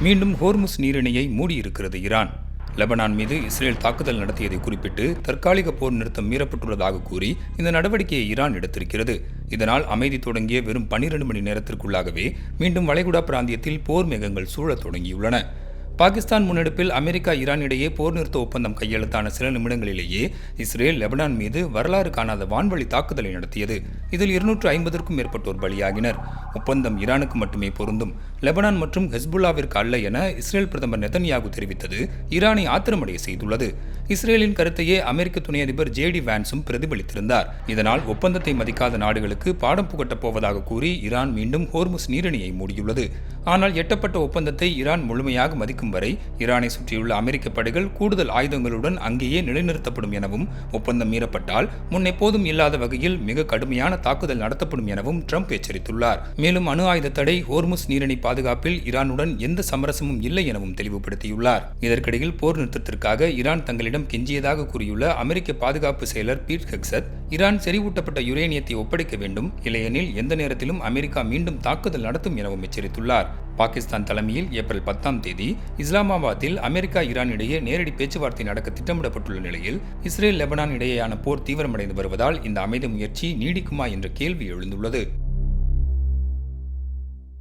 மீண்டும் Hormuz நீரிணையை மூடியிருக்கிறது Iran. Lebanon மீது Israel தாக்குதல் நடத்தியதை குறிப்பிட்டு தற்காலிக போர் நிறுத்தம் மீறப்பட்டுள்ளதாக கூறி இந்த நடவடிக்கையை ஈரான் எடுத்திருக்கிறது. இதனால் அமைதி தொடங்கிய வெறும் 12 மணி நேரத்திற்குள்ளாகவே மீண்டும் வளைகுடா பிராந்தியத்தில் போர் மேகங்கள் சூழத் தொடங்கியுள்ளன. பாகிஸ்தான் முன்னெடுப்பில் அமெரிக்கா ஈரான் இடையே போர் நிறுத்த ஒப்பந்தம் கையெழுத்தான சில நிமிடங்களிலேயே இஸ்ரேல் லெபனான் மீது வரலாறு காணாத வான்வழி தாக்குதலை நடத்தியது. இதில் 250க்கும் மேற்பட்டோர் பலியாகினர். ஒப்பந்தம் ஈரானுக்கு மட்டுமே பொருந்தும், லெபனான் மற்றும் ஹெஸ்புல்லாவிற்கு அல்ல என இஸ்ரேல் பிரதமர் நெதன்யாகு தெரிவித்தது ஈரானை ஆத்திரமடைய செய்துள்ளது. இஸ்ரேலின் கருத்தையே அமெரிக்க துணை அதிபர் JD வான்ஸும் பிரதிபலித்திருந்தார். இதனால் ஒப்பந்தத்தை மதிக்காத நாடுகளுக்கு பாடம் புகட்டப் போவதாக கூறி ஈரான் மீண்டும் ஹோர்முஸ் நீரிணையை மூடியுள்ளது. ஆனால் எட்டப்பட்ட ஒப்பந்தத்தை ஈரான் முழுமையாக மதிக்கும் வரை ஈரானை சுற்றியுள்ள அமெரிக்க படைகள் கூடுதல் ஆயுதங்களுடன் அங்கேயே நிலைநிறுத்தப்படும் எனவும், ஒப்பந்தம் மீறப்பட்டால் முன்னெப்போதும் இல்லாத வகையில் மிக கடுமையான தாக்குதல் நடத்தப்படும் எனவும் ட்ரம்ப் எச்சரித்துள்ளார். மேலும் அணு ஆயுத தடை, ஹோர்முஸ் நீரிணை பாதுகாப்பில் ஈரானுடன் எந்த சமரசமும் இல்லை எனவும் தெளிவுபடுத்தியுள்ளார். இதற்கிடையில் போர் நிறுத்தத்திற்காக ஈரான் தங்களிடம் கெஞ்சியதாக கூறியுள்ள அமெரிக்க பாதுகாப்பு செயலர் பீட் ஹெக்ஸத், ஈரான் செறிவூட்டப்பட்ட யுரேனியத்தை ஒப்படைக்க வேண்டும், இல்லையெனில் எந்த நேரத்திலும் அமெரிக்கா மீண்டும் தாக்குதல் நடத்தும் எனவும் எச்சரித்துள்ளார். பாகிஸ்தான் தலைமையில் ஏப்ரல் 10ஆம் தேதி இஸ்லாமாபாத்தில் அமெரிக்கா ஈரான் இடையே நேரடி பேச்சுவார்த்தை நடக்க திட்டமிடப்பட்டுள்ள நிலையில் இஸ்ரேல் லெபனான் இடையேயான போர் தீவிரமடைந்து வருவதால் இந்த அமைதி முயற்சி நீடிக்குமா என்ற கேள்வி எழுந்துள்ளது.